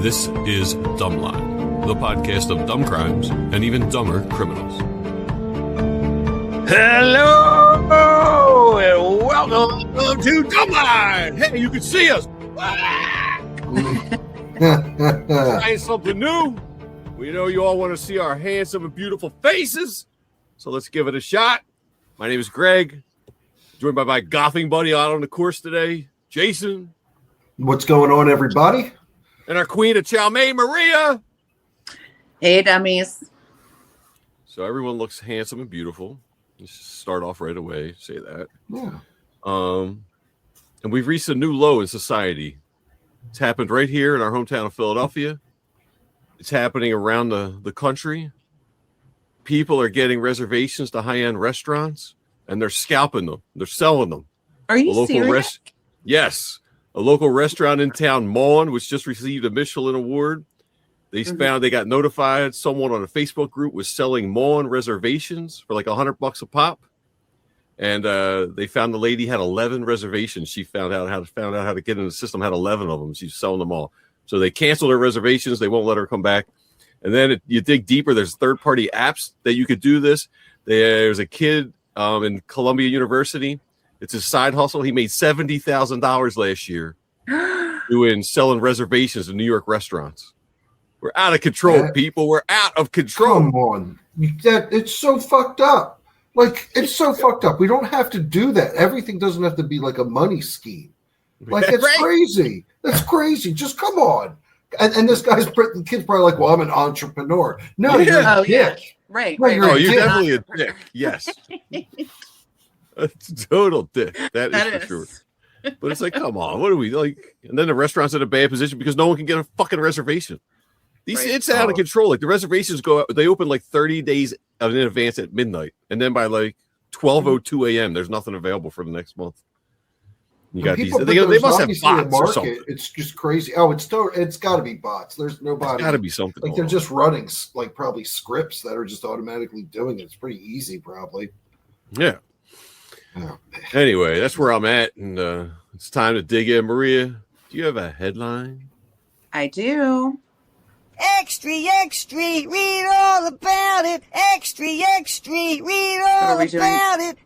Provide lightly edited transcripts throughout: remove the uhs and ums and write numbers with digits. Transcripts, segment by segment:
This is Dumbline, the podcast of dumb crimes and even dumber criminals. Hello and welcome to Dumbline. Hey, you can see us. Trying something new. We know you all want to see our handsome and beautiful faces, so let's give it a shot. My name is Greg, joined by my gothing buddy out on the course today, Jason. What's going on, everybody? And our queen of chow mein, Maria. Hey, dummies. So everyone looks handsome and beautiful. Let's just start off right away. Say that. Yeah. And we've reached a new low in society. It's happened right here in our hometown of Philadelphia. It's happening around the country. People are getting reservations to high-end restaurants, and they're scalping them. They're selling them. Are you serious? Yes. A local restaurant in town, Maughan, which just received a Michelin award. They found they got notified someone on a Facebook group was selling Maughan reservations for like $100 a pop. And they found the lady had 11 reservations. She found out how to get in the system, had 11 of them. She's selling them all. So they canceled her reservations. They won't let her come back. And then you dig deeper. There's third-party apps that you could do this. There's a kid in Columbia University. It's his side hustle. He made $70,000 last year selling reservations in New York restaurants. We're out of control, people. We're out of control. Come on. It's so fucked up. Like, it's so fucked up. We don't have to do that. Everything doesn't have to be like a money scheme. Like, it's crazy. That's crazy. Just come on. And this the kid's probably like, well, I'm an entrepreneur. No, you're a dick. Yeah. Right. You're definitely a dick. Yes. A total dick. That is for sure. But it's like, come on, what are we like? And then the restaurant's in a bad position because no one can get a fucking reservation. It's out of control. Like the reservations they open like 30 days in advance at midnight, and then by like 12:02 a.m. there's nothing available for the next month. You got these. They must have bots or something. It's just crazy. Oh, it's got to be bots. There's nobody. It's got to be something. Like they're just running like probably scripts that are just automatically doing it. It's pretty easy, probably. Yeah. Oh, anyway, that's where I'm at, and it's time to dig in. Maria, do you have a headline? I do. Extra, read all about it. Extra, read all about it.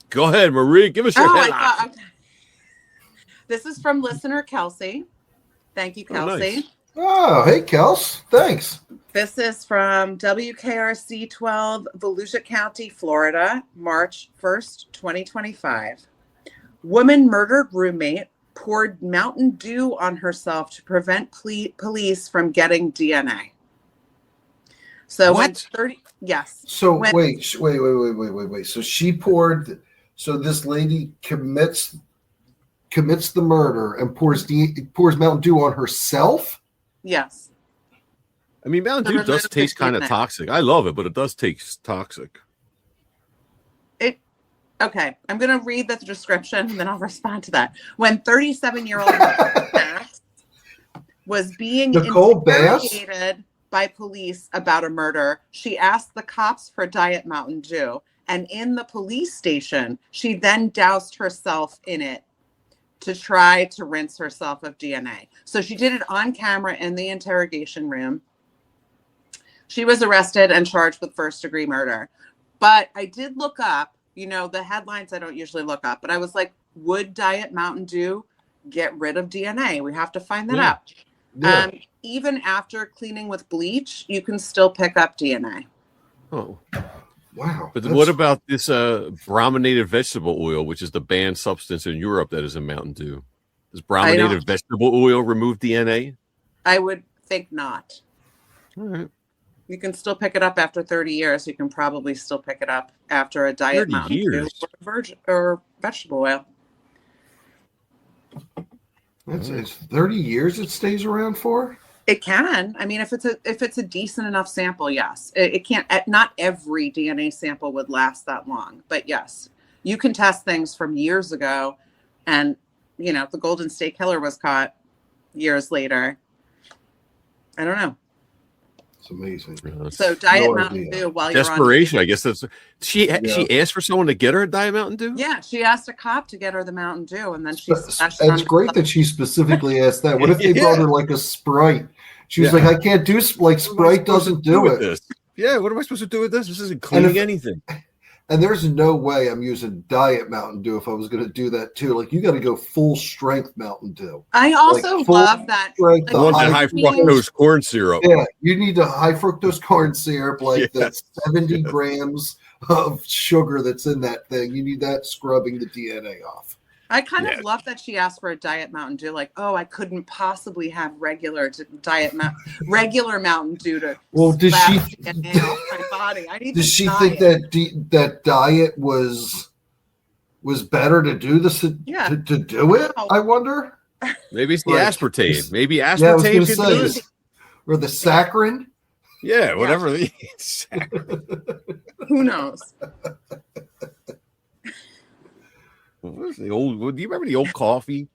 Go ahead, Maria. Give us your headline. This is from listener Kelsey. Thank you, Kelsey. Nice. Oh, hey, Kels. Thanks. This is from WKRC 12, Volusia County, Florida, March 1st, 2025. Woman murdered roommate poured Mountain Dew on herself to prevent police from getting DNA. So what? Yes. So wait. So she poured. So this lady commits the murder and pours Mountain Dew on herself. Yes. I mean, Mountain Dew does taste kind of toxic. I love it, but it does taste toxic. Okay, I'm going to read the description and then I'll respond to that. When 37-year-old Bass was being interrogated by police about a murder, she asked the cops for Diet Mountain Dew. And in the police station, she then doused herself in it to try to rinse herself of DNA. So she did it on camera in the interrogation room. She was arrested and charged with first-degree murder. But I did look up, the headlines I don't usually look up, but I was like, would Diet Mountain Dew get rid of DNA? We have to find that out. Yeah. Even after cleaning with bleach, you can still pick up DNA. Oh. Wow. But what about this brominated vegetable oil, which is the banned substance in Europe that is in Mountain Dew? Does brominated vegetable oil remove DNA? I would think not. All right. You can still pick it up after 30 years. You can probably still pick it up after a Diet Mountain Dew or vegetable oil. It's 30 years it stays around for? It can. I mean, if it's a decent enough sample, yes. It can't. Not every DNA sample would last that long, but yes, you can test things from years ago, and the Golden State Killer was caught years later. I don't know. It's amazing. So Diet Mountain Dew while you're on desperation. I guess that's she asked for someone to get her a Diet Mountain Dew. Yeah, she asked a cop to get her the Mountain Dew, and then she. It's great that she specifically asked that. What if they brought her like a Sprite? She was like, I can't do like Sprite doesn't do it. This? Yeah, what am I supposed to do with this? This isn't cleaning anything. And there's no way I'm using Diet Mountain Dew if I was going to do that too. Like, you got to go full strength Mountain Dew. I also love that. Strength, the high fructose corn syrup. Yeah, you need the high fructose corn syrup, like that's 70 grams of sugar that's in that thing. You need that scrubbing the DNA off. I kind of love that she asked for a Diet Mountain Dew. Like, oh, I couldn't possibly have regular Mountain Dew to. Well, does she? Off my body. I need does she diet. think that diet was better to do this to do it? I wonder. Maybe it's the aspartame. Maybe aspartame can do it. Or the saccharin. Yeah, whatever. Who knows? What was the old? Do you remember the old coffee?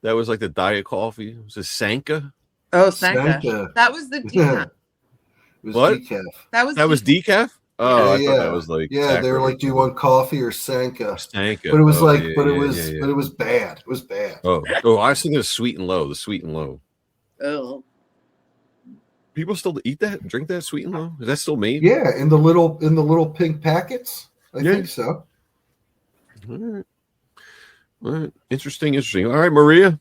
That was like the diet coffee. It was a Sanka. Oh, Sanka. That was the decaf. What? Decaf. That was decaf. Oh, I thought that was like they were like, do you want coffee or Sanka? Sanka. But it was but it was bad. It was bad. Oh, I was thinking of Sweet and Low. The Sweet and Low. Oh. People still eat that? Drink that Sweet and Low? Is that still made? Yeah, in the little pink packets. I think so. All right. Interesting. All right, Maria,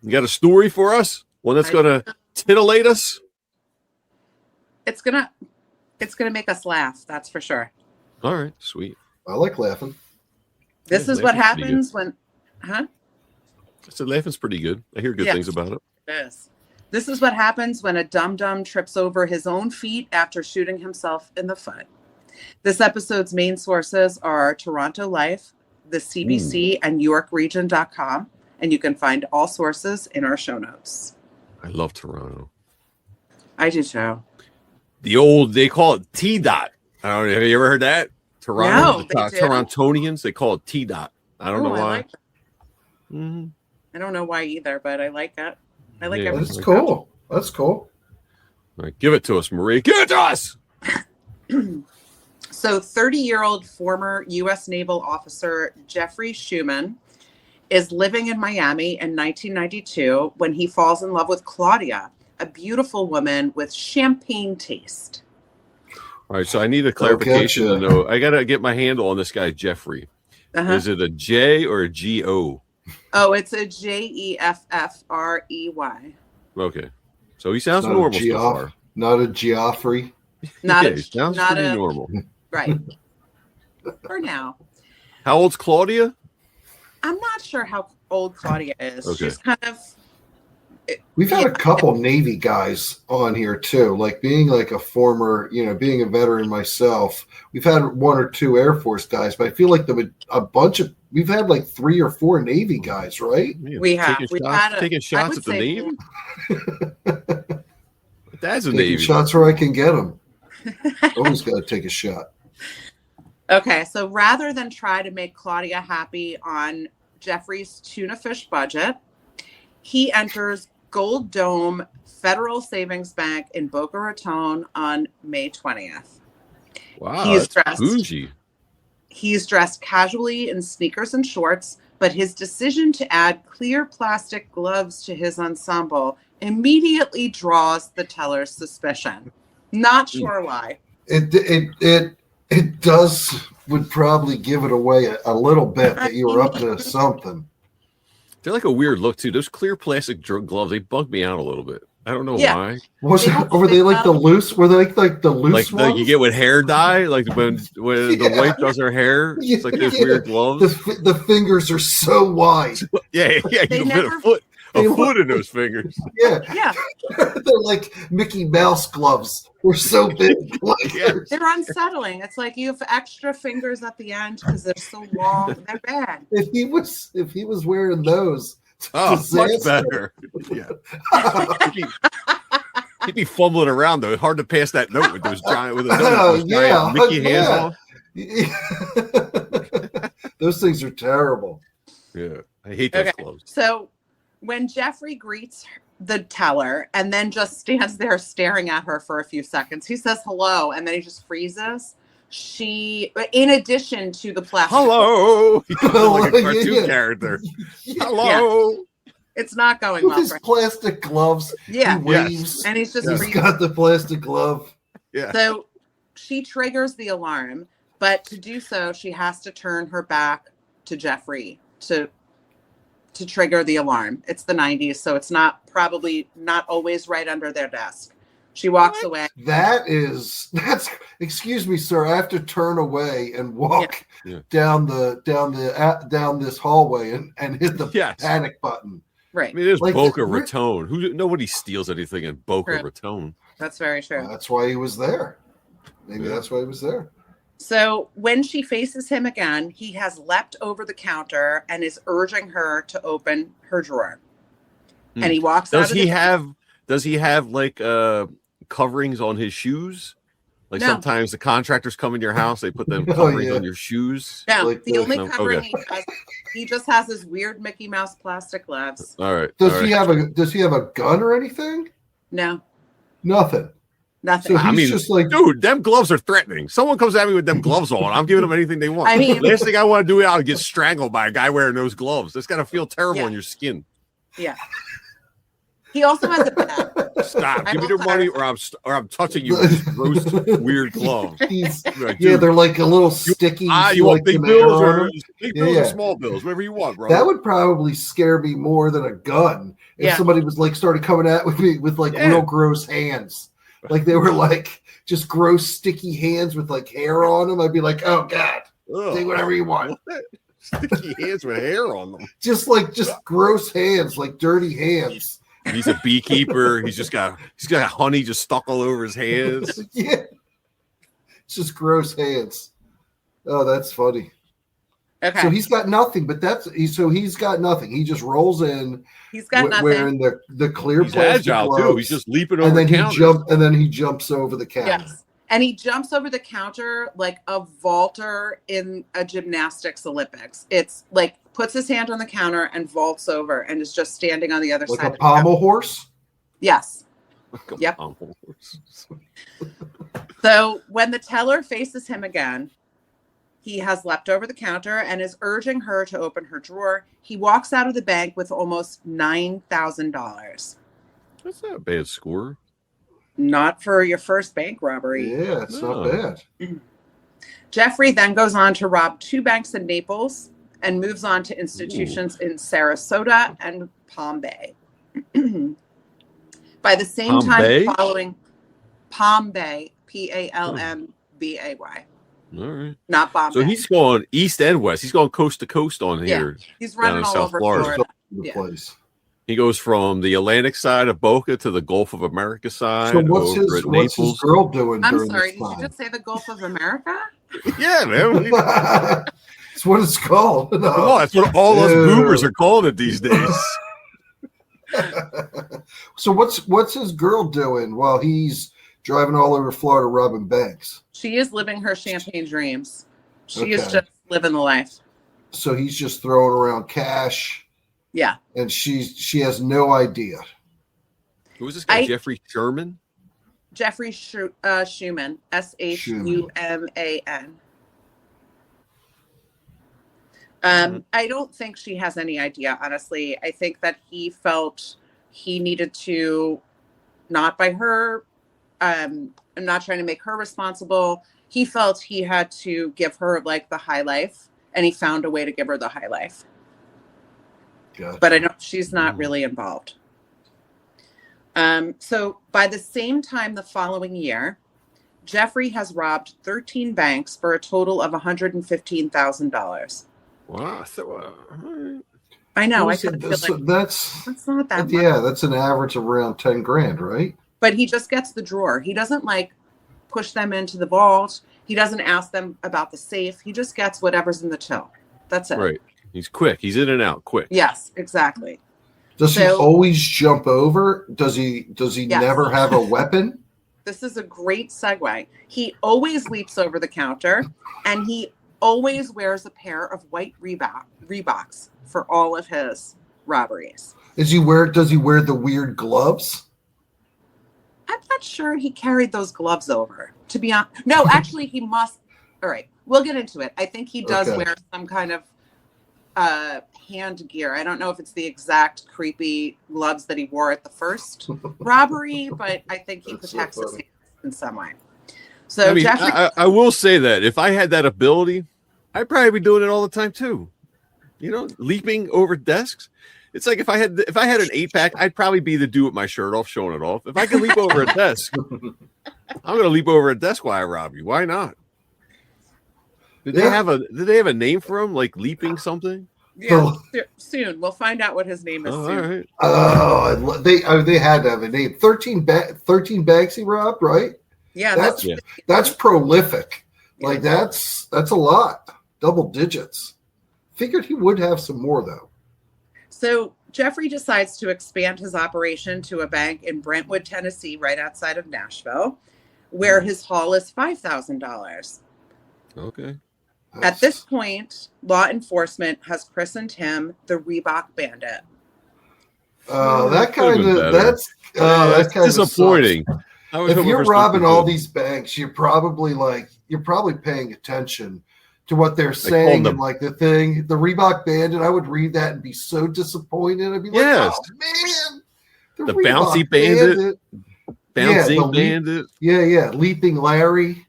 you got a story for us? One that's gonna titillate us? It's gonna make us laugh. That's for sure. All right, sweet. I like laughing. This is what happens when, I said laughing's pretty good. I hear good things about it. Yes. This is what happens when a dum-dum trips over his own feet after shooting himself in the foot. This episode's main sources are Toronto Life, the CBC, and YorkRegion.com, and you can find all sources in our show notes. I love Toronto. I do too. They call it T-Dot. I don't know. Have you ever heard that? Toronto, Torontonians, they call it T-Dot. I don't know why. Like I don't know why either, but I like it. I like everything. That's cool. That's cool. All right, give it to us, Marie. Give it to us. So 30-year-old former U.S. naval officer Jeffrey Schuman is living in Miami in 1992 when he falls in love with Claudia, a beautiful woman with champagne taste. All right, so I need a clarification to know. I got to get my handle on this guy, Jeffrey. Is it a J or a G-O? Oh, it's a Jeffrey. Okay. So he sounds normal so far. Not a Geoffrey. Sounds pretty normal. Right. For now. How old's Claudia? I'm not sure how old Claudia is. Okay. She's kind of... We've had a couple Navy guys on here too, like being like a former, being a veteran myself. We've had one or two Air Force guys, but I feel like we've had like 3 or 4 Navy guys, right? We have. Taking shots at the Navy? That's a Navy. Shots where I can get them. Always got to take a shot. Okay, so rather than try to make Claudia happy on Jeffrey's tuna fish budget, he enters Gold Dome Federal Savings Bank in Boca Raton on May 20th. Wow, he's dressed bougie. He's dressed casually in sneakers and shorts, but his decision to add clear plastic gloves to his ensemble immediately draws the teller's suspicion. Not sure why. It would probably give it away a little bit that you were up to something. They're like a weird look too. Those clear plastic gloves, they bug me out a little bit. I don't know why. Were they like the loose? Were they like the loose ones? Like you get with hair dye, like when the wife does her hair. It's like those weird gloves. The fingers are so wide. Yeah. You can fit a foot in those fingers. Yeah. They're like Mickey Mouse gloves. They're so big. They're unsettling. It's like you have extra fingers at the end because they're so long. They're bad. If he was wearing those, much better. Yeah. He'd be fumbling around though. Hard to pass that note with those giant Mickey hands on. Those things are terrible. Yeah, I hate those gloves. So when Jeffrey greets the teller and then just stands there staring at her for a few seconds. He says hello, and then he just freezes. In addition to the plastic. Hello. He's like a cartoon character. Hello. Yeah. It's not going with well. His plastic gloves. Yeah. He waves. And he's just He's got the plastic glove. Yeah. So she triggers the alarm, but to do so, she has to turn her back to Jeffrey to trigger the alarm. It's the 90s, so it's probably not always right under their desk. She walks away. That's excuse me, sir. I have to turn away and walk down this hallway and hit the panic button. Right. I mean, there's Boca Raton. Nobody steals anything in Boca Raton. That's very true. That's why he was there. Maybe that's why he was there. So when she faces him again, he has leapt over the counter and is urging her to open her drawer. And he walks out. Does he have like coverings on his shoes? Like sometimes the contractors come in your house, they put them coverings on your shoes. No, like the only covering he just has his weird Mickey Mouse plastic gloves. All right. Does he have a gun or anything? No. Nothing. Nothing. So he's just like, dude, them gloves are threatening. Someone comes at me with them gloves on, I'm giving them anything they want. I mean, last thing I want to do is I'll get strangled by a guy wearing those gloves. It's got to feel terrible on your skin. Yeah. He also has a bag. Stop! Give me your money, or I'm touching you with gross, weird gloves. They're like a little sticky. You want big bills or small bills, whatever you want, bro. That would probably scare me more than a gun if somebody was like started coming at me with like real gross hands, like they were like just gross sticky hands with like hair on them. I'd be like, oh god, take whatever you want. Sticky hands with hair on them. Just gross hands, like dirty hands. He's a beekeeper. He's got honey just stuck all over his hands. It's just gross hands. Oh, that's funny. Okay. So he's got nothing, but he's got nothing. He just rolls in. He's got nothing. Wearing the clear he's plastic agile gloves, too. He's just leaping over the counter. And then he jumps over the counter. Yes. And he jumps over the counter like a vaulter in a gymnastics Olympics. It's like puts his hand on the counter and vaults over and is just standing on the other side. Like a pommel horse? Yes. Yep. Pommel horse. So when the teller faces him again, he has leapt over the counter and is urging her to open her drawer. He walks out of the bank with almost $9,000. That's not a bad score. Not for your first bank robbery. Yeah, it's not bad. Jeffrey then goes on to rob 2 banks in Naples and moves on to institutions in Sarasota and Palm Bay. By the same time following Palm Bay, Palmbay. All right. Not Bombay. So he's going east and west. He's going coast to coast on here. He's running all over Florida. Place. He goes from the Atlantic side of Boca to the Gulf of America side. So what's his girl doing? I'm sorry, did you just say the Gulf of America? Yeah, man. That's what it's called. No. Come on, that's what all us boomers are calling it these days. So what's his girl doing while he's driving all over Florida robbing banks? She is living her champagne dreams. She is just living the life. So he's just throwing around cash. Yeah. And she has no idea. Who is this guy? Jeffrey Sherman? Jeffrey Schuman. Schuman. I don't think she has any idea, honestly. I think that he felt he needed to, not by her, I'm not trying to make her responsible. He felt he had to give her like the high life, and he found a way to give her the high life. Gotcha. But she's not really involved. So by the same time the following year, Jeffrey has robbed 13 banks for a total of $115,000. Wow. I know. That's not that much. Yeah, that's an average of around 10 grand, right? But he just gets the drawer. He doesn't like push them into the vault. He doesn't ask them about the safe. He just gets whatever's in the till. That's it. Right. He's quick. He's in and out quick. Yes, exactly. Does he always jump over? Does he never have a weapon? This is a great segue. He always leaps over the counter, and he always wears a pair of white Reeboks for all of his robberies. Does he wear the weird gloves? I'm not sure he carried those gloves over. To be honest, no, actually, he must. All right, we'll get into it. I think he does wear some kind of hand gear. I don't know if it's the exact creepy gloves that he wore at the first robbery, but I think he protects his hands in some way. So I mean, I will say that if I had that ability, I'd probably be doing it all the time too. You know, leaping over desks. It's like if I had an 8-pack, I'd probably be the dude with my shirt off, showing it off. If I can leap over a desk, I'm going to leap over a desk while I rob you. Why not? Did they have a name for him, like leaping something? Yeah, soon we'll find out what his name is. Soon. Right. Oh, they had to have a name. 13 bags he robbed, right? Yeah, that's prolific. Yeah. Like that's a lot. Double digits. Figured he would have some more though. So Jeffrey decides to expand his operation to a bank in Brentwood, Tennessee, right outside of Nashville, where his haul is $5,000. Okay. At this point, law enforcement has christened him the Reebok Bandit. That's disappointing. If you're robbing all these banks, you're probably paying attention to what they're saying and like the Reebok Bandit. I would read that and be so disappointed. I'd be like, oh man, the bouncy bandit. Bouncing bandit. Yeah, leaping Larry.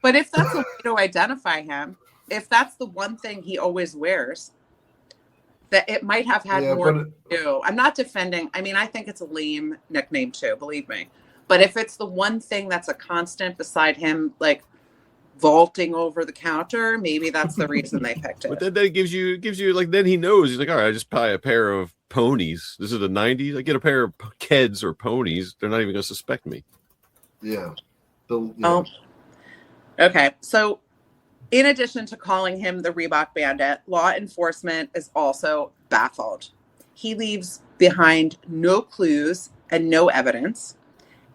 But if that's a way to identify him, if that's the one thing he always wears, that it might have had more to do. I'm not defending. I mean, I think it's a lame nickname too, believe me. But if it's the one thing that's a constant beside him, like vaulting over the counter, maybe that's the reason they picked it. But then that gives you like, then he knows. He's like, all right, I just buy a pair of ponies. This is the 90s. I get a pair of Keds or ponies. They're not even going to suspect me. Yeah. Okay. So in addition to calling him the Reebok Bandit, law enforcement is also baffled. He leaves behind no clues and no evidence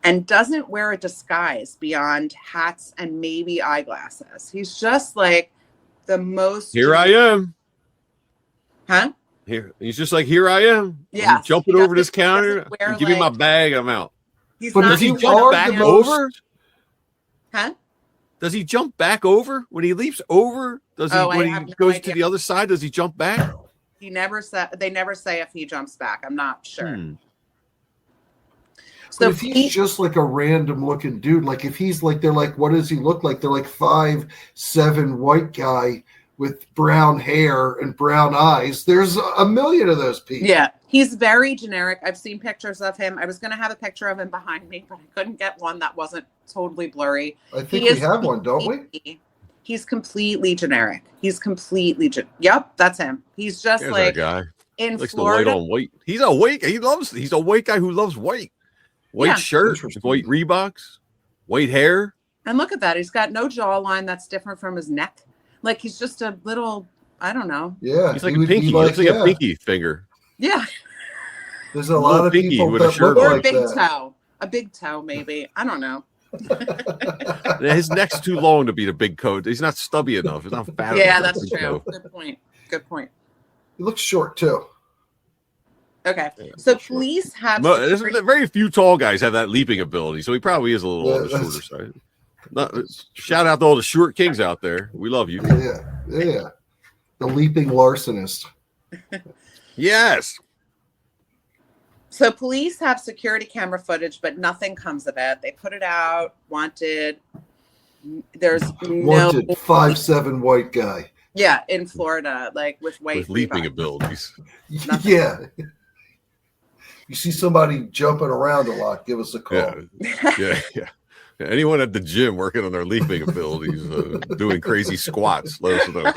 and doesn't wear a disguise beyond hats and maybe eyeglasses. He's just like the most... Here I am. Huh? He's just like, here I am. Yeah. Jumping over this counter. Give me my bag. I'm out. Does he jump back over? Huh? Does he jump back over when he leaps over? Does he when he goes to the other side? Does he jump back? He never said. They never say if he jumps back. I'm not sure. So if he's just like a random looking dude, like if he's like, they're like, what does he look like? They're like 5'7" white guy with brown hair and brown eyes. There's a million of those people. Yeah, he's very generic. I've seen pictures of him. I was going to have a picture of him behind me, but I couldn't get one that wasn't totally blurry. I think we have one, don't we? He's completely generic. Yep, that's him. He's just There's like that guy. In likes Florida. The white on white. He's a white. He's a white guy who loves white. White shirt, white Reeboks, white hair. And look at that. He's got no jawline that's different from his neck. Like he's just a little, I don't know. Yeah. He's like a pinky. He looks like a pinky finger. Yeah. There's a lot of people with a shirt or like a big toe. A big toe, maybe. I don't know. His neck's too long to be the big coat. He's not stubby enough. He's not fat enough. Yeah, that's true. Good point. He looks short too. Okay, so police have very few tall guys have that leaping ability, so he probably is a little on the shorter side. Shout out to all the short kings out there. We love you. Yeah. The leaping larcenist. Yes. So police have security camera footage, but nothing comes of it. They put it out. Wanted. There's wanted 5'7" white guy. Yeah, in Florida, like with leaping abilities. Yeah. You see somebody jumping around a lot, give us a call. Yeah. Anyone at the gym working on their leaping abilities, doing crazy squats, let us know.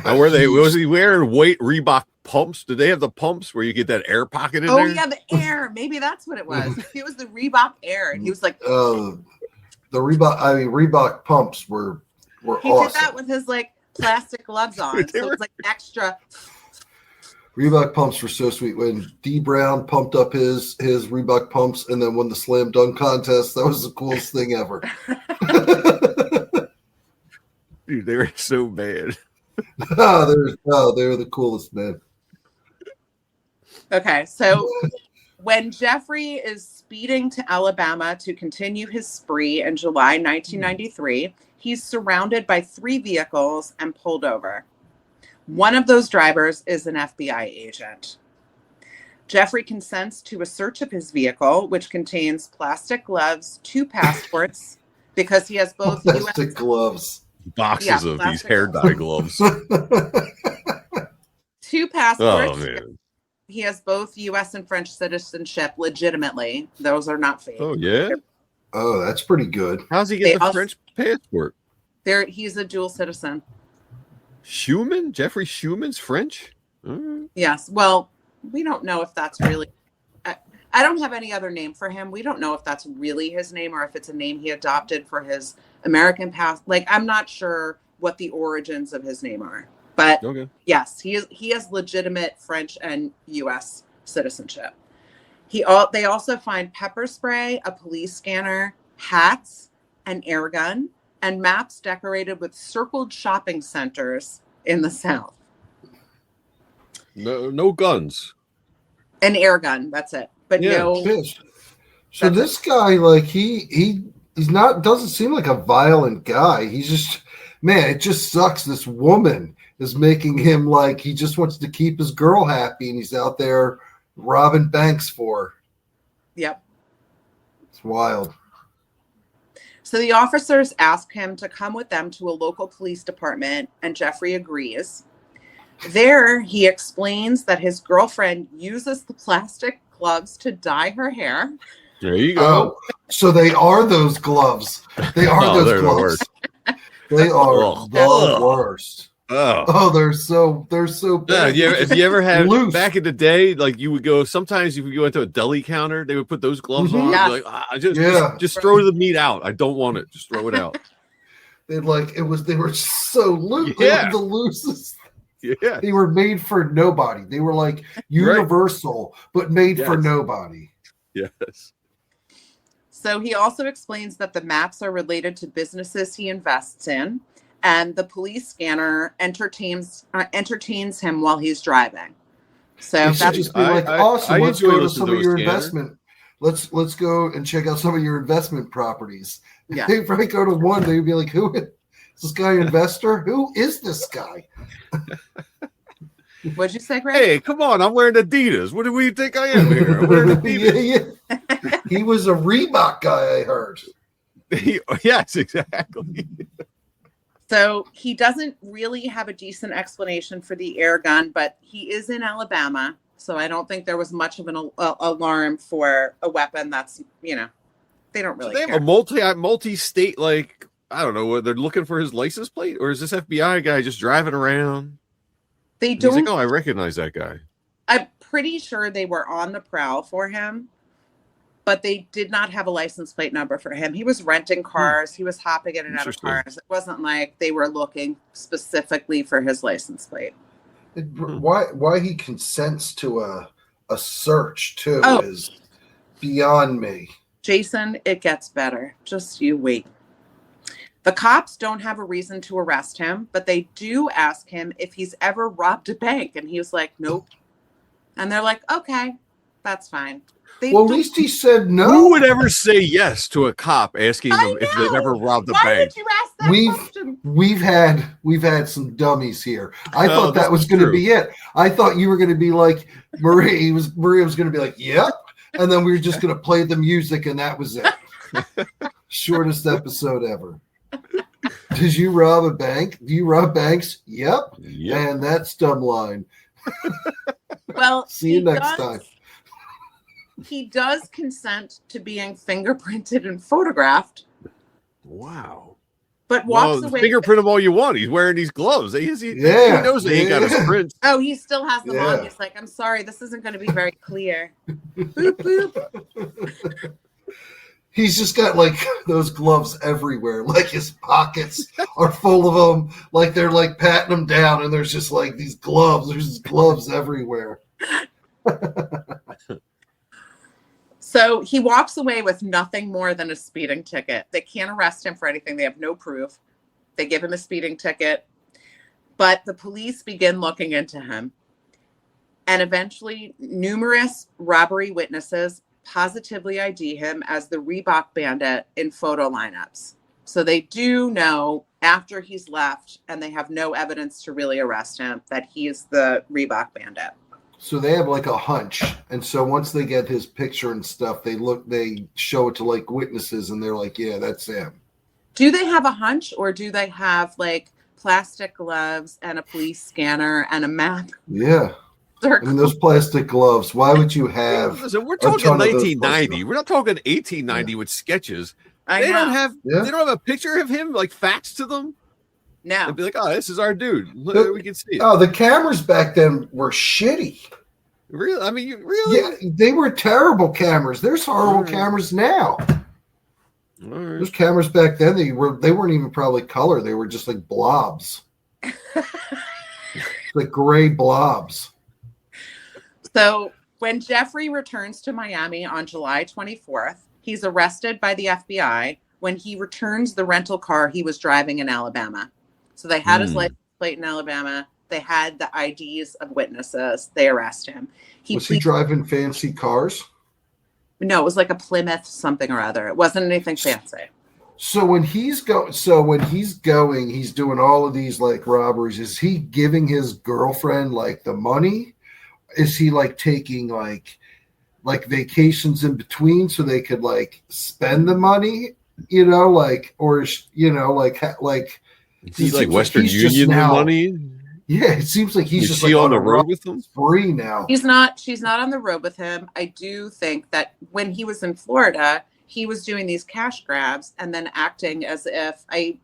Now, was he wearing white Reebok pumps? Did they have the pumps where you get that air pocket in there? Oh, yeah, the air. Maybe that's what it was. It was the Reebok air. And he was like... the Reebok pumps were he awesome. Did that with his, like, plastic gloves on. So it was, like, extra... Reebok pumps were so sweet. When D Brown pumped up his Reebok pumps and then won the slam dunk contest, that was the coolest thing ever. Dude, they were so bad. They were the coolest, man. Okay, so when Jeffrey is speeding to Alabama to continue his spree in July 1993, he's surrounded by 3 vehicles and pulled over. One of those drivers is an FBI agent. Jeffrey consents to a search of his vehicle, which contains plastic gloves, 2 passports, because he has both plastic gloves. Boxes of these hair dye gloves. 2 passports. Oh, man. He has both U.S. and French citizenship legitimately. Those are not fake. Oh, yeah? Oh, that's pretty good. How's he get the French passport? He's a dual citizen. Schumann? Jeffrey Schumann's French? Yes. Well, we don't know if that's really... I don't have any other name for him. We don't know if that's really his name or if it's a name he adopted for his American past. Like, I'm not sure what the origins of his name are. But yes, he has legitimate French and U.S. citizenship. They also find pepper spray, a police scanner, hats, an air gun, and maps decorated with circled shopping centers in the South. No guns. An air gun, that's it. But no. So this guy, like he's not doesn't seem like a violent guy. He's just it just sucks. This woman is making him like he just wants to keep his girl happy, and he's out there robbing banks for her. Yep. It's wild. So the officers ask him to come with them to a local police department, and Jeffrey agrees. There, he explains that his girlfriend uses the plastic gloves to dye her hair. There you go. Oh, so they are those gloves. They are those gloves. They are the worst. Oh, they're so bad. Yeah, if you ever had back in the day, like you would go. Sometimes if you go into a deli counter, they would put those gloves on. Yes. Like, just throw the meat out. I don't want it. Just throw it out. They were so loose. Yeah. They were the loosest. Yeah, they were made for nobody. They were like universal, but made for nobody. Yes. So he also explains that the maps are related to businesses he invests in, and the police scanner entertains him while he's driving. So that's just be like, awesome. Let's go to some of your investment. Let's go and check out some of your investment properties. Yeah. They'd probably go to one. They'd be like, who is this guy? Investor? Who is this guy? What'd you say, Greg? Hey, come on! I'm wearing Adidas. What do we think I am here? I'm wearing Adidas. Yeah. He was a Reebok guy, I heard. Yes, exactly. So he doesn't really have a decent explanation for the air gun, but he is in Alabama, so I don't think there was much of an alarm for a weapon that's, they don't really care. They have a multi-state, like, I don't know, they're looking for his license plate? Or is this FBI guy just driving around? They don't. He's like, oh, I recognize that guy. I'm pretty sure they were on the prowl for him, but they did not have a license plate number for him. He was renting cars. He was hopping in and out of cars. It wasn't like they were looking specifically for his license plate. Why he consents to a search too is beyond me. Jason, it gets better. Just you wait. The cops don't have a reason to arrest him, but they do ask him if he's ever robbed a bank. And he was like, nope. And they're like, okay, that's fine. At least he said no. Who would ever say yes to a cop asking them if they've ever robbed a bank? Why would you ask that question? We've had some dummies here. I thought that was going to be it. I thought you were going to be like Maria was going to be like, yep. And then we were just going to play the music and that was it. Shortest episode ever. Did you rob a bank? Do you rob banks? Yep. And that's Dumbline. Well, see you next time. He does consent to being fingerprinted and photographed. Wow. But walks away. Fingerprint him all you want. He's wearing these gloves. He knows that he ain't got his print. Oh, he still has them on. He's like, I'm sorry, this isn't going to be very clear. Boop, boop. He's just got like those gloves everywhere. Like his pockets are full of them. Like they're like patting them down, and there's just like these gloves. There's just gloves everywhere. So he walks away with nothing more than a speeding ticket. They can't arrest him for anything. They have no proof. They give him a speeding ticket, but the police begin looking into him. And eventually, numerous robbery witnesses positively ID him as the Reebok Bandit in photo lineups. So they do know after he's left, and they have no evidence to really arrest him, that he is the Reebok Bandit. So they have like a hunch, and so once they get his picture and stuff, they show it to like witnesses, and they're like, "Yeah, that's him." Do they have a hunch, or do they have like plastic gloves and a police scanner and a map? Yeah. I mean, those plastic gloves. Why would you have? Listen, we're talking 1990. We're not talking 1890 with sketches. They don't have a picture of him like faxed to them. No. They'd be like, "Oh, this is our dude. Look, we can see it." Oh, the cameras back then were shitty. Really? I mean, really? Yeah, they were terrible cameras. There's horrible cameras now. All right. Those cameras back then, they weren't even probably color. They were just like blobs, like gray blobs. So when Jeffrey returns to Miami on July 24th, he's arrested by the FBI when he returns the rental car he was driving in Alabama. So they had his license plate in Alabama. They had the IDs of witnesses. They arrest him. Was he driving fancy cars? No, it was like a Plymouth something or other. It wasn't anything fancy. So when he's going, he's doing all of these like robberies. Is he giving his girlfriend like the money? Is he like taking like vacations in between so they could like spend the money? Or is he like Western Union money? Yeah, it seems like he's just like on the road with them. Free now. She's not on the road with him. I do think that when he was in Florida, he was doing these cash grabs and then acting as if he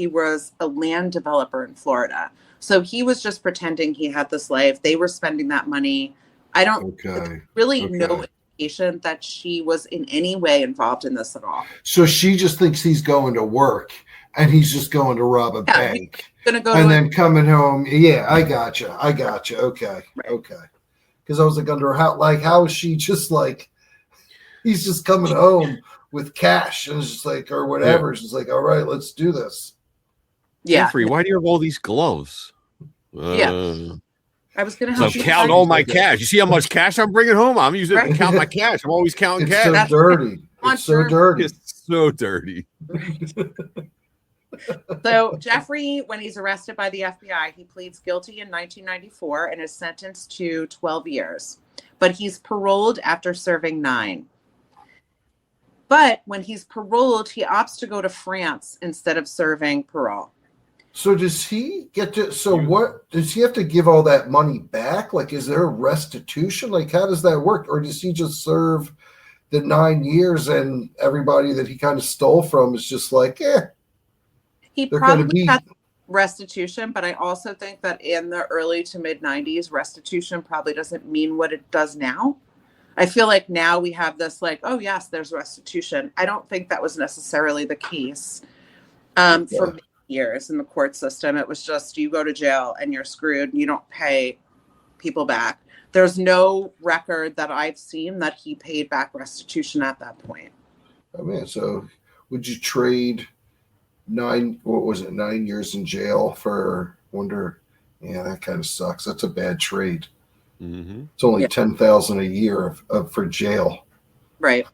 was a land developer in Florida. So he was just pretending he had this life. They were spending that money. I don't really no indication that she was in any way involved in this at all. So she just thinks he's going to work and he's just going to rob a bank. Then coming home. Yeah, I gotcha. Okay. Right. Okay. Because I was like, how is she just like, he's just coming home with cash and it's just like, or whatever. It's just like, all right, let's do this. Yeah. Jeffrey, why do you have all these gloves? I was going to help you. Count all my cash. You see how much cash I'm bringing home? I'm using it to count my cash. I'm always counting cash. So dirty. It's so dirty. So Jeffrey, when he's arrested by the FBI, he pleads guilty in 1994 and is sentenced to 12 years. But he's paroled after serving 9. But when he's paroled, he opts to go to France instead of serving parole. So does he get to? So what does he have to give all that money back? Like, is there a restitution? Like, how does that work? Or does he just serve the 9 years and everybody that he kind of stole from is just like, He probably had restitution, but I also think that in the early to mid 90s, restitution probably doesn't mean what it does now. I feel like now we have this like, oh yes, there's restitution. I don't think that was necessarily the case for many years in the court system. It was just you go to jail and you're screwed and you don't pay people back. There's no record that I've seen that he paid back restitution at that point. Oh man, so would you trade 9 years in jail for that kind of sucks. That's a bad trade. Mm-hmm. It's only $10,000 a year for jail. Right.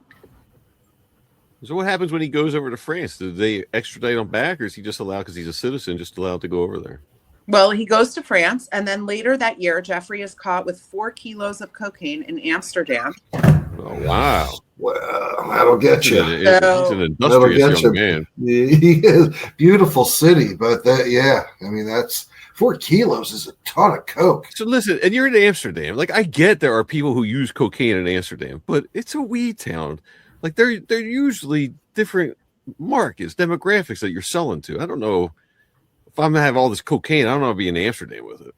So what happens when he goes over to France? Do they extradite him back, or is he just allowed, because he's a citizen, just allowed to go over there? Well, he goes to France, and then later that year, Jeffrey is caught with 4 kilos of cocaine in Amsterdam. Oh, wow. Well, that'll get you. He's an industrious young man. He is. Beautiful city, but that's 4 kilos is a ton of coke. So listen, and you're in Amsterdam. Like, I get there are people who use cocaine in Amsterdam, but it's a weed town. Like, they're usually different markets, demographics that you're selling to. I don't know if I'm gonna have all this cocaine. I don't know how to be in Amsterdam with it.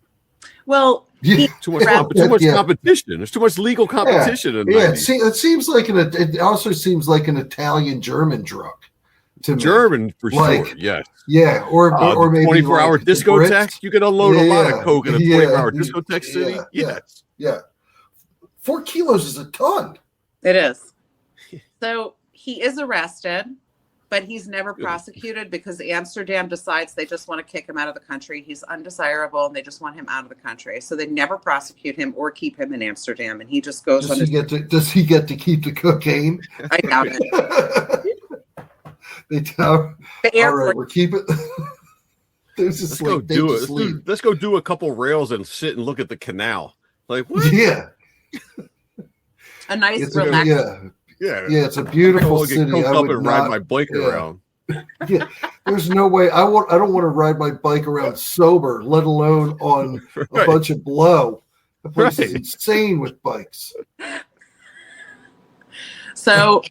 Well, too much competition. There's too much legal competition. It seems like it also seems like an Italian-German drug to me. German for sure. Yes. Yeah, or maybe 24-hour discotheque. You can unload a lot of coke in a 24-hour discotheque city. Yes. Yeah. 4 kilos is a ton. It is. So he is arrested, But he's never prosecuted because Amsterdam decides they just want to kick him out of the country. He's undesirable and they just want him out of the country. So they never prosecute him or keep him in Amsterdam. And he just goes does he get to keep the cocaine? I doubt it. They tell the all right, we're keeping Let's go do it. Let's go do a couple rails and sit and look at the canal. Like what? Yeah. A nice relaxing. Yeah, it's a beautiful city. I would and ride my bike around. Yeah, there's no way. I don't want to ride my bike around sober, let alone on a bunch of blow. The place is insane with bikes. So,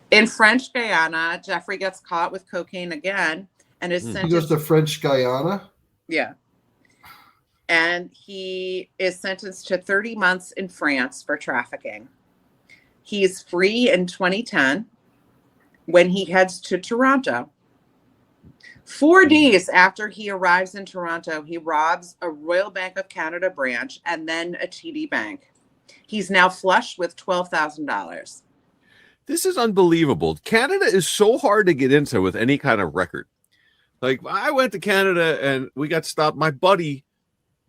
in French Guiana, Jeffrey gets caught with cocaine again and is sentenced. He goes to French Guiana. Yeah, and he is sentenced to 30 months in France for trafficking. He's free in 2010 when he heads to Toronto. 4 days after he arrives in Toronto, he robs a Royal Bank of Canada branch and then a TD Bank. He's now flush with $12,000. This is unbelievable. Canada is so hard to get into with any kind of record. Like, I went to Canada and we got stopped. My buddy,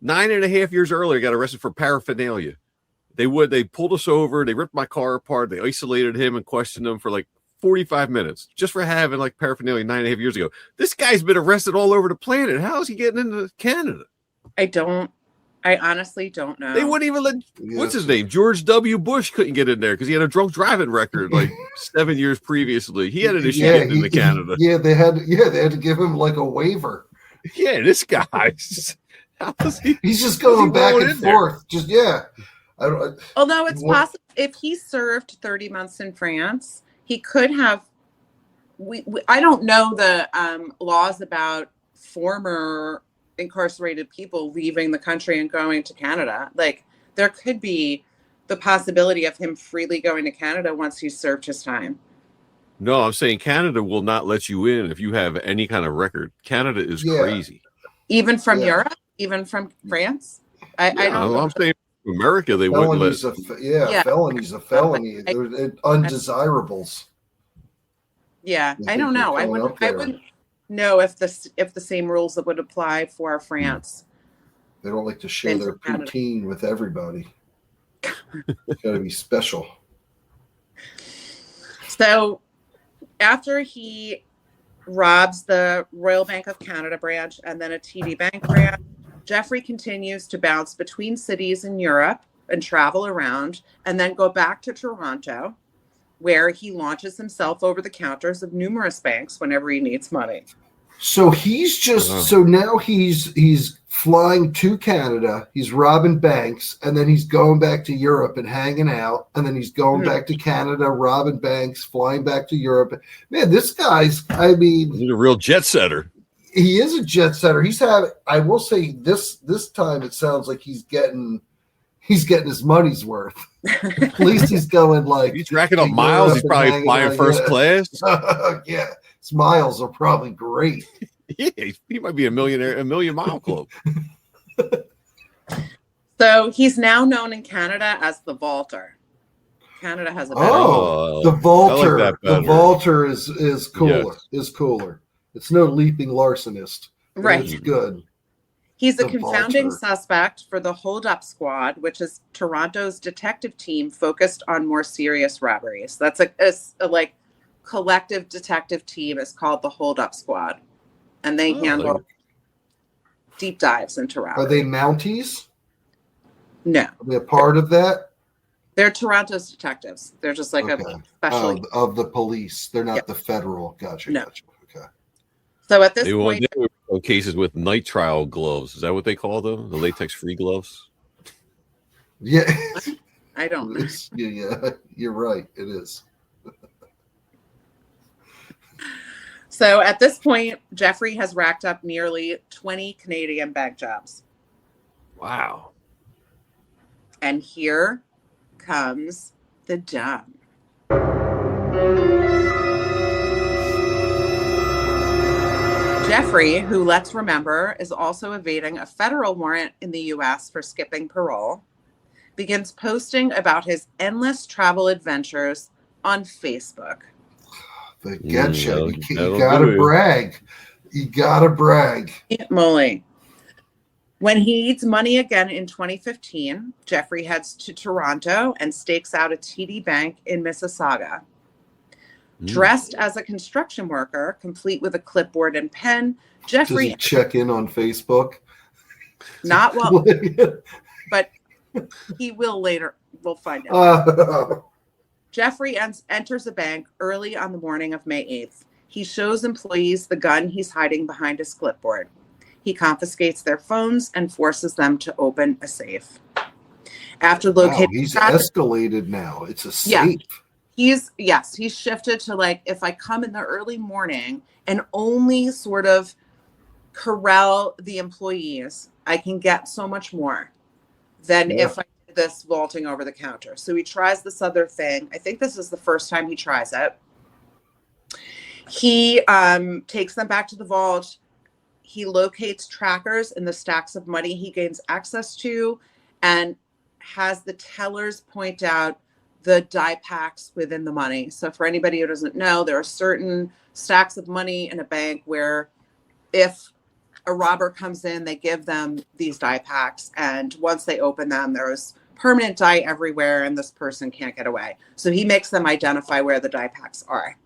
9.5 years earlier, got arrested for paraphernalia. They pulled us over. They ripped my car apart. They isolated him and questioned him for like 45 minutes just for having like paraphernalia 9.5 years ago. This guy's been arrested all over the planet. How is he getting into Canada? I honestly don't know. They wouldn't even let, what's his name? George W. Bush couldn't get in there because he had a drunk driving record like 7 years previously. He had an issue getting into Canada. They had to give him like a waiver. Yeah, this guy. He's just going back and forth. Just, although it's possible if he served 30 months in France, he could have. I don't know the laws about former incarcerated people leaving the country and going to Canada. Like there could be the possibility of him freely going to Canada once he's served his time. No, I'm saying Canada will not let you in if you have any kind of record. Canada is crazy. Even from Europe, even from France. I don't know. I'm saying America, they wouldn't let. Felony's a felony. They're undesirables. Yeah, I don't know. I wouldn't know if the same rules that would apply for France. They don't like to share their poutine with everybody. It's got to be special. So, after he robs the Royal Bank of Canada branch and then a TD Bank branch, Jeffrey continues to bounce between cities in Europe and travel around and then go back to Toronto, where he launches himself over the counters of numerous banks whenever he needs money. So he's just so now he's flying to Canada, he's robbing banks, and then he's going back to Europe and hanging out, and then he's going back to Canada, robbing banks, flying back to Europe. Man, this guy's he's a real jet setter. He is a jet setter. I will say this time it sounds like he's getting his money's worth. At least he's going like he's racking up miles. He's probably flying first class. Yeah, his miles are probably great. Yeah, he might be a million mile club. So he's now known in Canada as the Vaulter. Canada has a the Vaulter. Like the Vaulter is cooler. Yes. Is cooler. It's no leaping larcenist. Right. It's good. He's a confounding suspect for the Hold Up Squad, which is Toronto's detective team focused on more serious robberies. That's a like collective detective team is called the Hold Up Squad, and they handle deep dives into robbery. Are they Mounties? No. Are they a part of that? They're Toronto's detectives. They're just like a special of the police. They're not the federal. Gotcha. No. Gotcha. Okay. So at this point, they were cases with nitrile gloves. Is that what they call them? The latex-free gloves? Yeah. I don't know. Yeah, you're right. It is. So at this point, Jeffrey has racked up nearly 20 Canadian bank jobs. Wow. And here comes the dumb. Jeffrey, who let's remember is also evading a federal warrant in the U.S. for skipping parole, begins posting about his endless travel adventures on Facebook. They get you. You gotta brag. You gotta brag. Moly. When he needs money again in 2015, Jeffrey heads to Toronto and stakes out a TD Bank in Mississauga. Dressed as a construction worker, complete with a clipboard and pen, Jeffrey... Does he check in on Facebook? Not well, but he will later. We'll find out. Jeffrey enters the bank early on the morning of May 8th. He shows employees the gun he's hiding behind his clipboard. He confiscates their phones and forces them to open a safe. After locating, he's escalated now. It's a safe. He's shifted to like, if I come in the early morning and only sort of corral the employees, I can get so much more than if I did this vaulting over the counter. So he tries this other thing. I think this is the first time he tries it. He takes them back to the vault. He locates trackers in the stacks of money he gains access to and has the tellers point out the die packs within the money. So for anybody who doesn't know, there are certain stacks of money in a bank where if a robber comes in, they give them these die packs. And once they open them, there's permanent die everywhere and this person can't get away. So he makes them identify where the die packs are.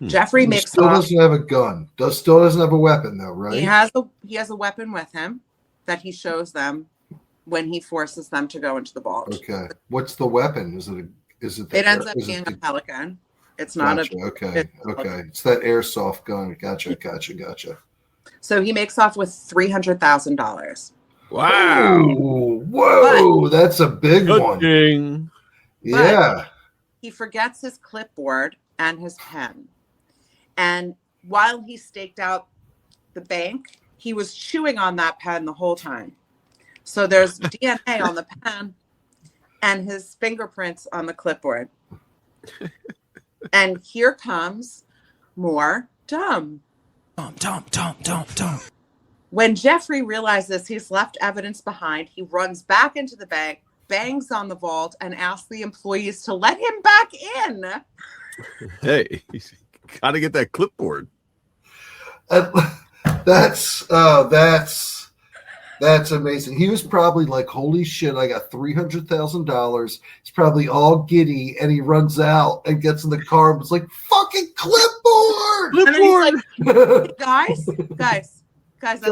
Jeffrey still doesn't have a gun. Still doesn't have a weapon though, right? He has a weapon with him that he shows them when he forces them to go into the vault. Okay. What's the weapon? It ends up being a Pelican. It's not okay. It's that airsoft gun. Gotcha. So he makes off with $300,000. Wow. Whoa, that's a big one. Yeah. He forgets his clipboard and his pen. And while he staked out the bank, he was chewing on that pen the whole time. So there's DNA on the pen and his fingerprints on the clipboard. And here comes more dumb. When Jeffrey realizes he's left evidence behind, he runs back into the bank, bangs on the vault, and asks the employees to let him back in. Hey, he's got to get that clipboard. That's amazing. He was probably like, holy shit, I got $300,000. He's probably all giddy, and he runs out and gets in the car and was like, fucking clipboard! And then he's like, guys,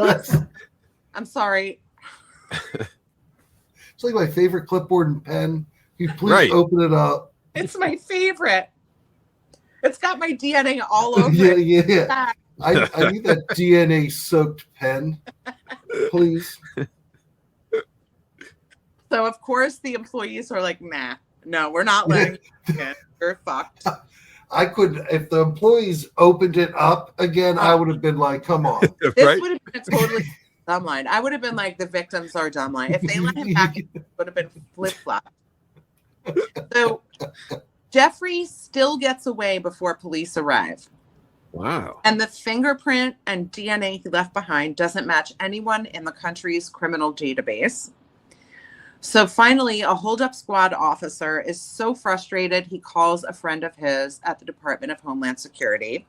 I'm sorry. It's like my favorite clipboard and pen. Can you please open it up? It's my favorite. It's got my DNA all over it. Yeah. I need that DNA-soaked pen, please. So, of course, the employees are like, nah, no, we're not letting you in. You're fucked. I could, if the employees opened it up again, I would have been like, come on. This would have been a totally Dumbline. I would have been like, the victims are Dumbline. If they let him back, it would have been flip-flop. So Jeffrey still gets away before police arrive. Wow. And the fingerprint and DNA he left behind doesn't match anyone in the country's criminal database. So finally, a holdup squad officer is so frustrated, he calls a friend of his at the Department of Homeland Security.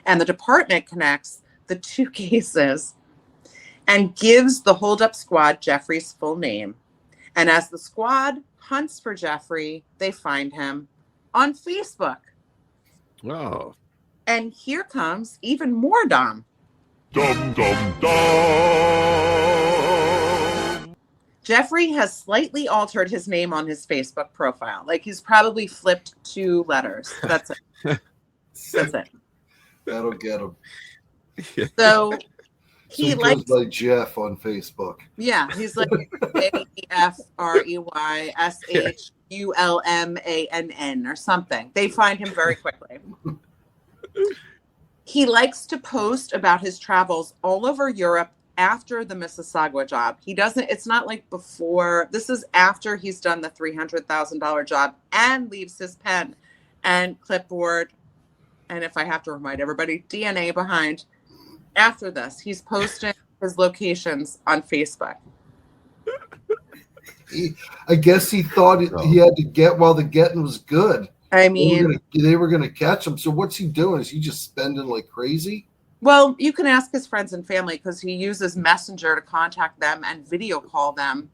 And the department connects the two cases and gives the holdup squad Jeffrey's full name. And as the squad hunts for Jeffrey, they find him on Facebook. Oh. And here comes even more dumb. Dum, dum, dum. Jeffrey has slightly altered his name on his Facebook profile. Like he's probably flipped 2 letters. That's it. That's it. That'll get him. So he likes like Jeff on Facebook. Yeah, he's like AFREYSHULMANN or something. They find him very quickly. He likes to post about his travels all over Europe after the Mississauga job. He doesn't, it's not like before. This is after he's done the $300,000 job and leaves his pen and clipboard. And if I have to remind everybody, DNA behind. After this, he's posting his locations on Facebook. I guess he thought he had to get while the getting was good. I mean, they were gonna catch him. So what's he doing? Is he just spending like crazy? Well, you can ask his friends and family because he uses Messenger to contact them and video call them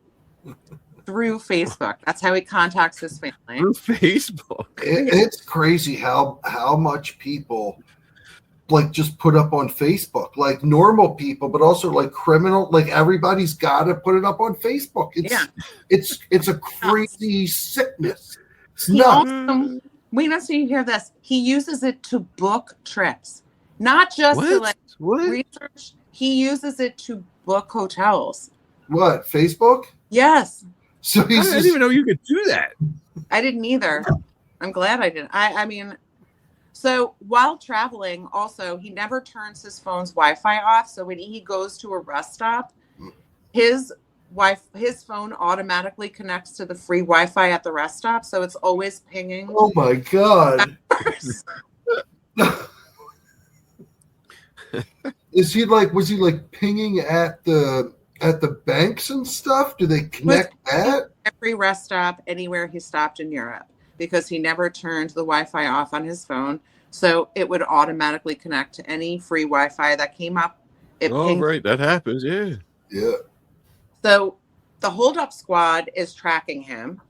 through Facebook. That's how he contacts his family. Through Facebook. It's crazy how much people like just put up on Facebook, like normal people, but also like criminal. Like everybody's got to put it up on Facebook. It's a crazy sickness. It's nuts. Also, wait, so you hear this. He uses it to book trips. Not just to like research, he uses it to book hotels. What, Facebook? Yes. So I didn't even know you could do that. I didn't either. I'm glad I didn't. I mean, so while traveling, also, he never turns his phone's Wi-Fi off. So when he goes to a rest stop, his phone automatically connects to the free Wi-Fi at the rest stop. So it's always pinging. Oh my God. Was he like pinging at the banks and stuff? Do they connect that? Every rest stop anywhere he stopped in Europe, because he never turned the Wi-Fi off on his phone, so it would automatically connect to any free Wi-Fi that came up. Right, that happens, yeah. So the hold-up squad is tracking him,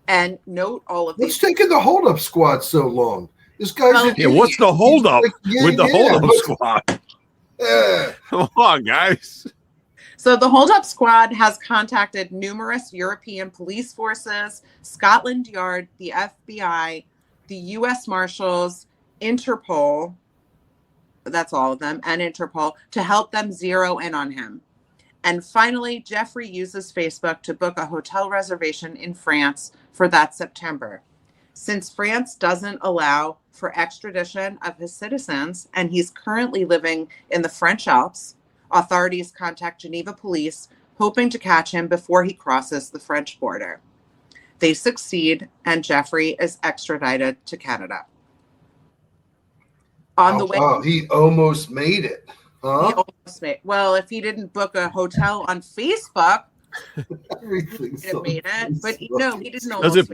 and note all of these. What's taking the hold-up squad so long? This guy's what's the hold-up with the hold-up squad? Come on, guys. So the hold-up squad has contacted numerous European police forces, Scotland Yard, the FBI, the U.S. Marshals, Interpol, that's all of them, and Interpol, to help them zero in on him. And finally, Jeffrey uses Facebook to book a hotel reservation in France for that September. Since France doesn't allow for extradition of his citizens, and he's currently living in the French Alps, authorities contact Geneva police, hoping to catch him before he crosses the French border. They succeed, and Jeffrey is extradited to Canada. On the way, he almost made it. Huh? He almost made. Well, if he didn't book a hotel on Facebook, he would have made it. But no, he didn't. Does it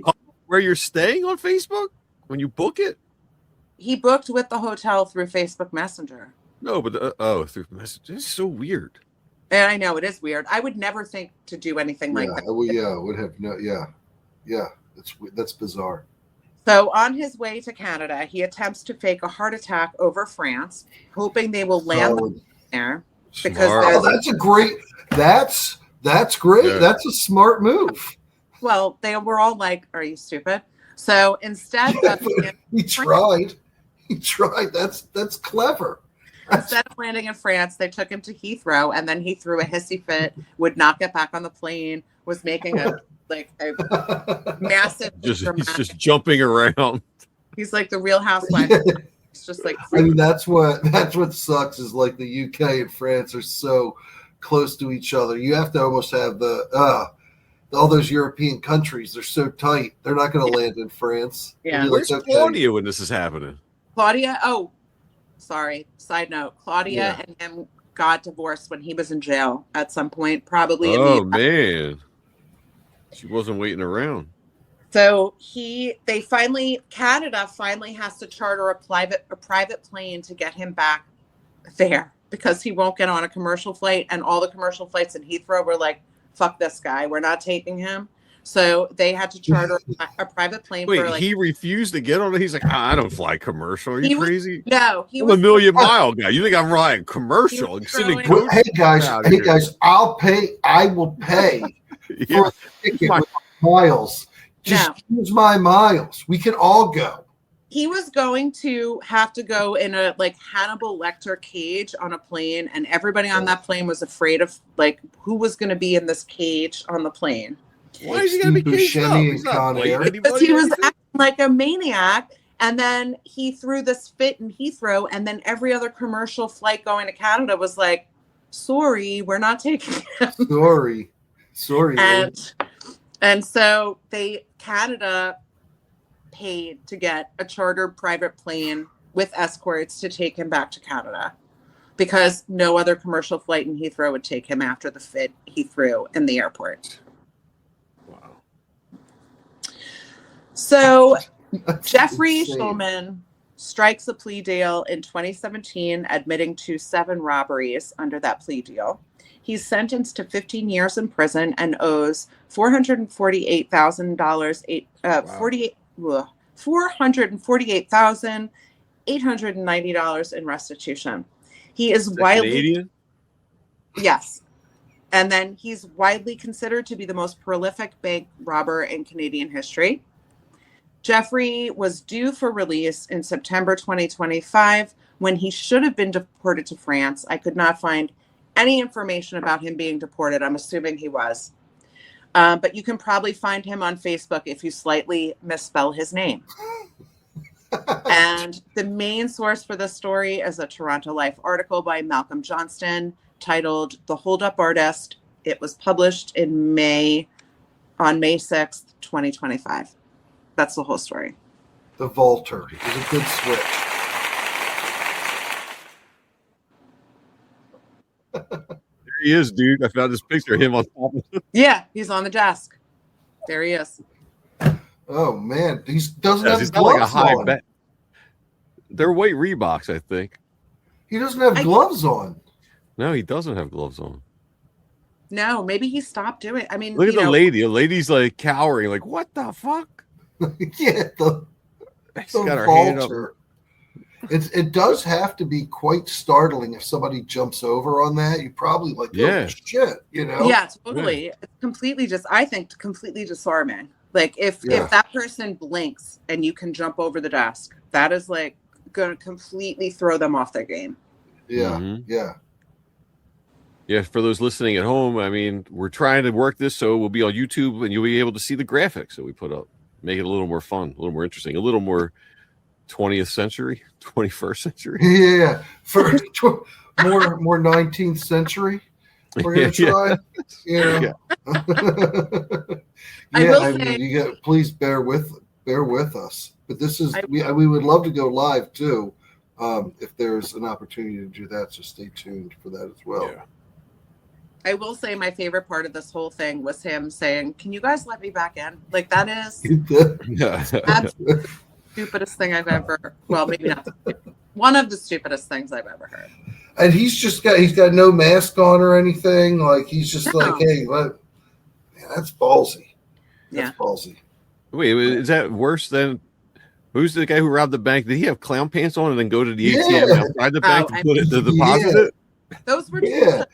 where you're staying on Facebook when you book it? He booked with the hotel through Facebook Messenger. No, but through Messenger. It's so weird. And I know it is weird. I would never think to do anything like that. Would have no. Yeah. That's bizarre. So on his way to Canada, he attempts to fake a heart attack over France, hoping they will land there. Because that's great. That's great. Yeah. That's a smart move. Well, they were all like, "Are you stupid?" So instead of he tried. That's clever. Instead of landing in France, they took him to Heathrow, and then he threw a hissy fit, would not get back on the plane, was making a massive. He's just jumping around. He's like the Real Housewives. It's just like. I mean, that's what sucks is like the UK and France are so close to each other. You have to almost have all those European countries. They're so tight. They're not going to land in France. Yeah. Where's Claudia when this is happening? Claudia. Oh, sorry. Side note. Claudia and him got divorced when he was in jail at some point, probably. Man. She wasn't waiting around. So Canada finally has to charter a private plane to get him back there, because he won't get on a commercial flight, and all the commercial flights in Heathrow were like, fuck this guy, we're not taking him. So they had to charter a private plane. Wait, he refused to get on it? He's like, I don't fly commercial. Are you crazy? No, I'm a million mile guy. You think I'm flying commercial? Hey guys, I will pay for a ticket with miles. Just use my miles. We can all go. He was going to have to go in a Hannibal Lecter cage on a plane, and everybody on that plane was afraid of who was going to be in this cage on the plane. Why is he going to be caged up? He's not because he was acting like a maniac, and then he threw this fit in Heathrow, and then every other commercial flight going to Canada was like, sorry, we're not taking him. Sorry. And so Canada paid to get a chartered private plane with escorts to take him back to Canada, because no other commercial flight in Heathrow would take him after the fit he threw in the airport. Wow. So Jeffrey Schulman strikes a plea deal in 2017, admitting to 7 robberies under that plea deal. He's sentenced to 15 years in prison and owes $448,890 in restitution. He is widely Canadian? Yes. And then he's widely considered to be the most prolific bank robber in Canadian history. Jeffrey was due for release in September 2025 when he should have been deported to France. I could not find any information about him being deported. I'm assuming he was. But you can probably find him on Facebook if you slightly misspell his name. And the main source for this story is a Toronto Life article by Malcolm Johnston titled The Hold-Up Artist. It was published on May 6th, 2025. That's the whole story. The Vaulter is a good switch. There he is, dude. I found this picture of him on top of it. Yeah, he's on the desk. There he is. Oh man, he doesn't have He's gloves got like a high on. bet. They're white Reeboks, I think. He doesn't have gloves on. No, he doesn't have gloves on. No, maybe he stopped doing it. I mean, Look at the lady. The lady's like cowering, like, what the fuck? Yeah, the She's got her hand up. Vaulter. It does have to be quite startling if somebody jumps over on that. You probably like, oh shit, you know? Yeah, totally. Yeah. It's completely completely disarming. Like if that person blinks and you can jump over the desk, that is like going to completely throw them off their game. Yeah, Yeah, for those listening at home, I mean, we're trying to work this so we'll be on YouTube and you'll be able to see the graphics that we put up. Make it a little more fun, a little more interesting, a little more 20th century, 21st century. Yeah, for more 19th century. We're gonna try. Yeah. I mean, you got. Please bear with us. But this is we would love to go live too, if there's an opportunity to do that. So stay tuned for that as well. Yeah. I will say my favorite part of this whole thing was him saying, "Can you guys let me back in?" Like that is that's the stupidest thing I've ever. Well, maybe not. One of the stupidest things I've ever heard. And he's got no mask on or anything. Like he's just like, hey, man, that's ballsy. That's ballsy. Wait, is that worse than who's the guy who robbed the bank? Did he have clown pants on and then go to the ATM outside the bank to put it to deposit it? Those were people.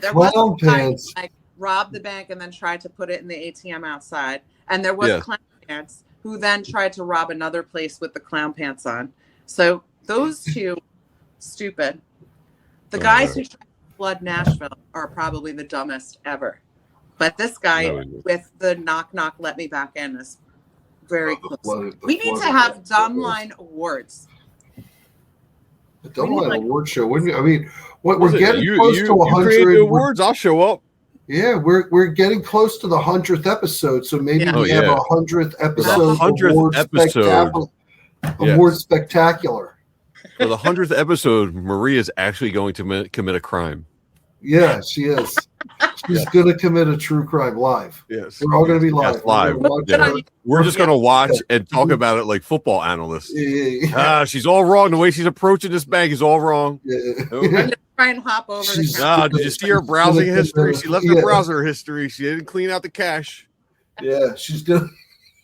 There was a guy who like robbed the bank and then tried to put it in the ATM outside, and there was clown pants who then tried to rob another place with the clown pants on. So those two, stupid. The guys who tried to flood Nashville are probably the dumbest ever. But this guy with the knock, let me back in is very close. We need to have Dumbline Awards. The Dumbline Award show, wouldn't you? I mean, we're getting close to 100 create the awards. I'll show up. Yeah, we're getting close to the 100th episode, so maybe we have a 100th episode. 100th episode. Award spectacular. For the 100th episode, Marie is actually going to commit a crime. Yeah, she is. She's going to commit a true crime live. Yes. We're all going to be live. We're just going to watch and talk about it like football analysts. She's all wrong. The way she's approaching this bank is all wrong. I'm going to try and hop over the counter. Did you see her browsing history? She left her browser history. She didn't clean out the cache. Yeah, she's doomed.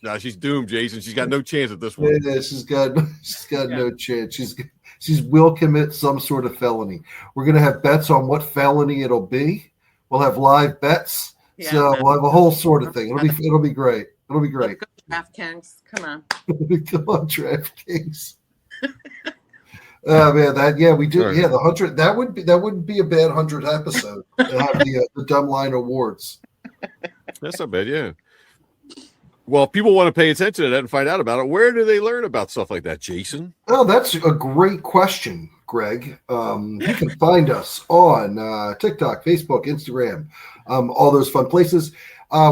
No, she's doomed, Jason. She's got no chance at this one. Yeah, she's got no chance. She will commit some sort of felony. We're going to have bets on what felony it'll be. We'll have live bets. Yeah, so we'll have a whole sort of thing. It'll be great. It'll be great. DraftKings, come on. Come on, DraftKings. Man, we do. Yeah, the 100. That wouldn't be a bad 100th episode to have the Dumbline Awards. That's not bad. Yeah. Well, if people want to pay attention to that and find out about it, where do they learn about stuff like that, Jason? Oh, that's a great question, Greg. You can find us on TikTok, Facebook, Instagram, all those fun places.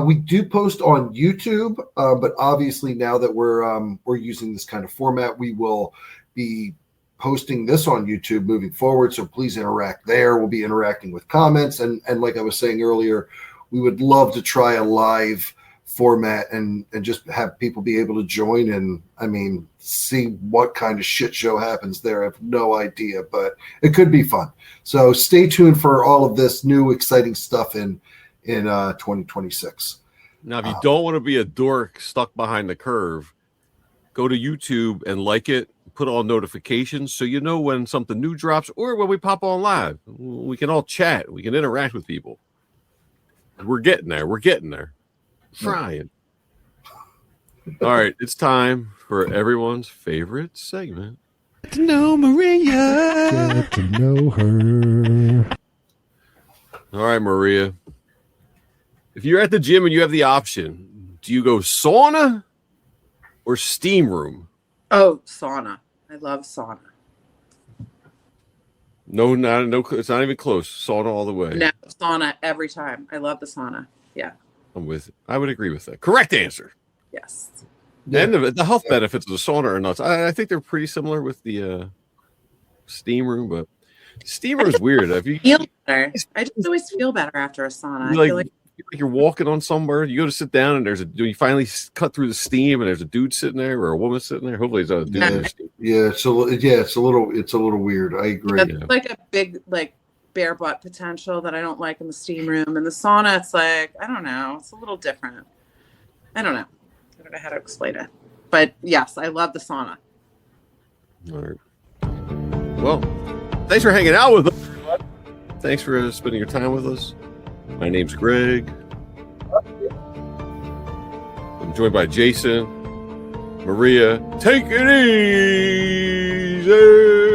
We do post on YouTube, but obviously now that we're using this kind of format, we will be posting this on YouTube moving forward. So please interact there. We'll be interacting with comments, and like I was saying earlier, we would love to try a live format and just have people be able to join and, I mean, see what kind of shit show happens there. I have no idea, but it could be fun. So stay tuned for all of this new exciting stuff in 2026. Now, if you don't want to be a dork stuck behind the curve, go to YouTube and like it, put on notifications so you know when something new drops or when we pop on live. We can all chat. We can interact with people. We're getting there. Frying. All right, it's time for everyone's favorite segment. Get to know Maria. Get to know her. All right, Maria. If you're at the gym and you have the option, do you go sauna or steam room? Oh, sauna. I love sauna. No, it's not even close. Sauna all the way. No, sauna every time. I love the sauna. Yeah. I would agree with that. Correct answer. Yes. Yeah. And the health benefits of the sauna are nuts. I think they're pretty similar with the steam room, but steam room is weird. I feel better. I just always feel better after a sauna. I feel like you're walking on somewhere. You go to sit down, and you finally cut through the steam, and there's a dude sitting there or a woman sitting there. Hopefully, it's a dude. Yeah, it's a little weird. I agree. It's like a big bare butt potential that I don't like in the steam room. And the sauna, it's like, I don't know. It's a little different. I don't know how to explain it. But yes, I love the sauna. All right. Well, thanks for hanging out with us, everybody. Thanks for spending your time with us. My name's Greg. I'm joined by Jason, Maria. Take it easy.